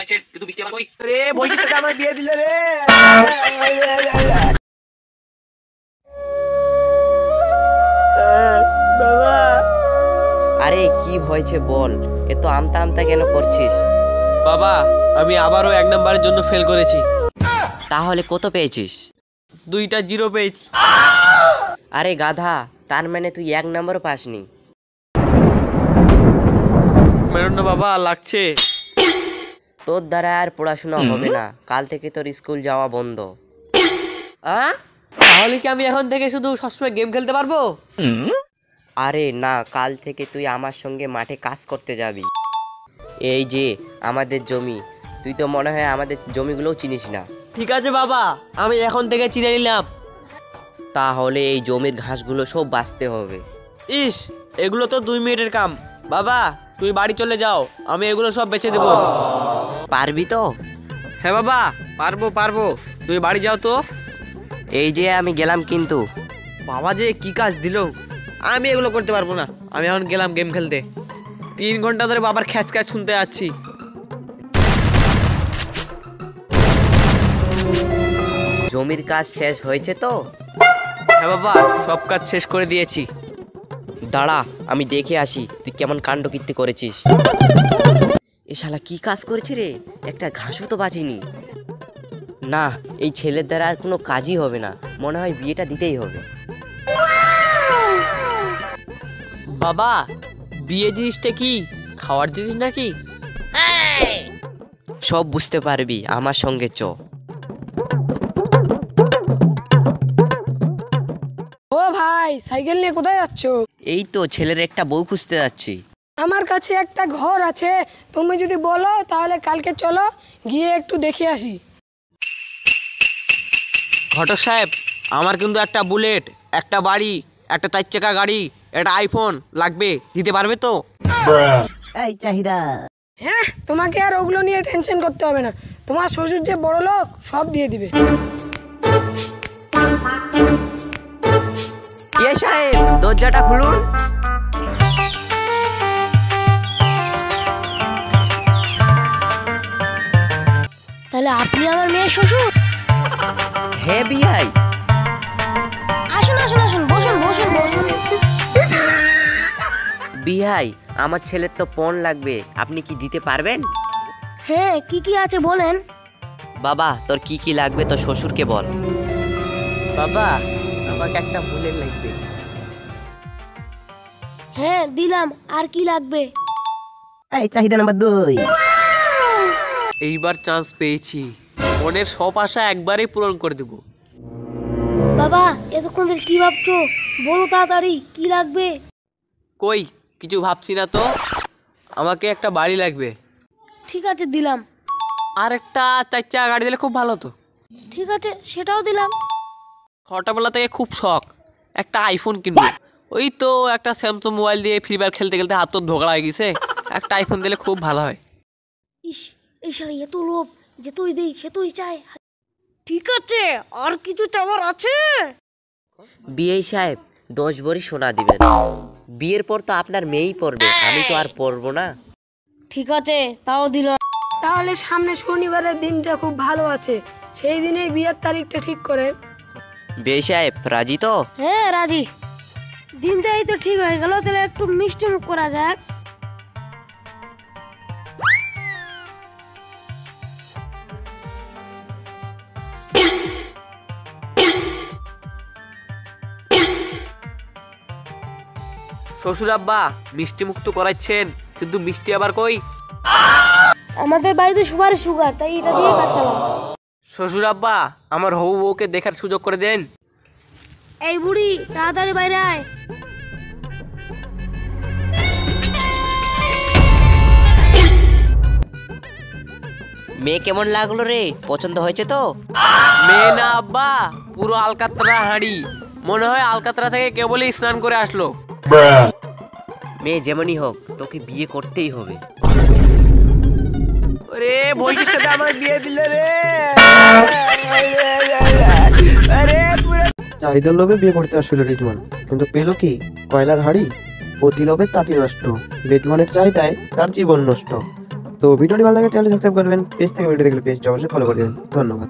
চাইছেন, কিন্তু বৃষ্টি আবার কই? রে বইয়ের সাথে আমার বিয়ে দিলে রে। বাবা, আরে কি হয়েছে বল, এত আমতা আমতা কেন করছিস? বাবা আমি আবারও 1 নম্বরের জন্য ফেল করেছি। তাহলে কত পেয়েছিস? 2টা 0 পেয়েছি। আরে গাধা, তার মানে তুই 1 নম্বর পাসনি। মেরুন না বাবা, লাগছে। তোর দ্বারা আর পড়াশোনা হবে না, কাল থেকে তোর স্কুল যাওয়া বন্ধ। তাহলে কি আমি এখন থেকে শুধু সবসময় গেম খেলতে পারবো? আরে না, কাল থেকে তুই আমার সঙ্গে মাঠে কাজ করতে যাবি। এই যে আমাদের জমি, তুই তো মনে হয় আমাদের জমিগুলোও চিনিস না। ঠিক আছে বাবা, আমি এখন থেকে চিনে নিলাম। তাহলে এই জমির ঘাসগুলো সব বাঁচতে হবে। ইস, এগুলো তো 2 মিনিটের কাম। বাবা তুই বাড়ি চলে যাও, আমি এগুলো সব বেচে দেবো। পারবি তো? হ্যাঁ বাবা, পারবো। তুই বাড়ি যাও তো। এই যে আমি গেলাম কিন্তু। বাবা যে কি কাজ দিল, আমি এগুলো করতে পারবো না। আমি এখন গেলাম গেম খেলতে। 3 ঘন্টা ধরে বাবার খ্যাচ খ্যাচ শুনতে যাচ্ছি। জমির কাজ শেষ হয়েছে তো? হ্যাঁ বাবা, সব কাজ শেষ করে দিয়েছি। দাঁড়া, আমি দেখে আসি তুই কেমন কাণ্ডকীর্তি করেছিস। এ শালা কি কাজ করেছি রে, একটা ঘাসও তো বাঁচিনি। না, এই ছেলের দ্বারা আর কোনো কাজই হবে না, মনে হয় বিয়েটা দিতেই হবে। বাবা, বিয়ে জিনিসটা কি খাওয়ার জিনিস নাকি? সব বুঝতে পারবি, আমার সঙ্গে চ। ও ভাই, সাইকেল নিয়ে কোথায় যাচ্ছ? এই তো ছেলের একটা বউ খুঁজতে যাচ্ছি। আমার কাছে একটা ঘর আছে, তুমি যদি বলো তাহলে কালকে চলো, গিয়ে একটু দেখে আসি। ঘটক সাহেব, আমার কিন্তু একটা বুলেট, একটা বাড়ি, একটা 4 চাকা গাড়ি, একটা আইফোন লাগবে, দিতে পারবে তো? হ্যাঁ, তোমাকে আর ওগুলো নিয়ে টেনশন করতে হবে না, তোমার শ্বশুর যে বড় লোক, সব দিয়ে দিবে। এ সাহেব, দরজাটা খুলুন। তাহলে আপনি আমার মেয়ের শ্বশুর? হ্যাঁ বিয়াই। আসুন আসুন আসুন, বসুন বসুন বসুন। বিয়াই, আমার ছেলের তো পণ লাগবে, আপনি কি দিতে পারবেন? হ্যাঁ, কি কি আছে বলেন। বাবা, তোর কি কি লাগবে তোর শ্বশুরকে বল। বাবা, আমাকে একটা বুলেট লাগবে। হ্যাঁ দিলাম, আর কি লাগবে? চাহিদা নাম্বার 2। এইবার চান্স পেয়েছি, মনের সব আশা একবারেই পূরণ করে দেব। বাবা, এতক্ষণ ধরে কি ভাবছো? বলো তাড়াতাড়ি, কি লাগবে? কই কিছু ভাবছি না তো। আমাকে একটা বাড়ি লাগবে, ঠিক আছে দিলাম। আর একটা 4 চাকা গাড়ি দিলে খুব ভালো তো। ঠিক আছে, সেটাও দিলাম। ছোটবেলা থেকে খুব শখ একটা আইফোন কিনবো। ওই তো একটা স্যামসাং মোবাইল দিয়ে ফ্রি ফায়ার খেলতে খেলতে হাত তো ধোকড়া হয়ে গেছে, একটা আইফোন দিলে খুব ভালো হয়। ইস, এই শালা এত লোভ, যে তুই দেই সে তুই চায়। ঠিক আছে, আর কিছু চাওয়ার আছে? বিয়ে সাহেব, 10 ভরি সোনা দিবেন। বিয়ের পর তো আপনার মেয়েই পড়বে, আমি তো আর পড়বো না। ঠিক আছে, তাও দিলাম। তাহলে সামনে শনিবারের দিনটা খুব ভালো আছে, সেই দিনেই বিয়ের তারিখটা ঠিক করেন। বিয়ে সাহেব রাজি তো? হ্যাঁ রাজি। দিনটাই তো ঠিক হয়ে গেল, তাহলে একটু মিষ্টি মুখ করা যাক। শ্বশুর আব্বা, মিষ্টি মুখ তো করাচ্ছেন, কিন্তু মিষ্টি আবার কই? আমাদের বাড়িতে সবার সুগার, তাই এটা দিয়ে কাজ চালাবো। শ্বশুর আব্বা, আমার হবু বউকে দেখার সুযোগ করে দেন। এই বুড়ি, তাড়াতাড়ি বাইরে আয়। মেয়ে কেমন লাগলো রে, পছন্দ হয়েছে তো? মেয়ে না আব্বা, পুরো আলকাতরা হাঁড়ি, মনে হয় আলকাতরা থেকে কেবলই স্নান করে আসলো। মেয়ে যেমনই হোক, তোকে বিয়ে করতেই হবে। ওরে বইয়ের সাথে আমার বিয়ে দিলে রে। চাহিদার লোভে বিয়ে করতে আসছিল রিজওয়ান, কিন্তু পেল কি? কয়লার হাড়ি। অতি লোভে তাঁতি নষ্ট। রিজওয়ানের চাহিদায় তার জীবন নষ্ট। তো ভিডিওটি ভালো লাগে চ্যানেল সাবস্ক্রাইব করবেন, পেজ থেকে ভিডিও দেখলে পেজটা অবশ্যই ফলো করে দেবেন। ধন্যবাদ।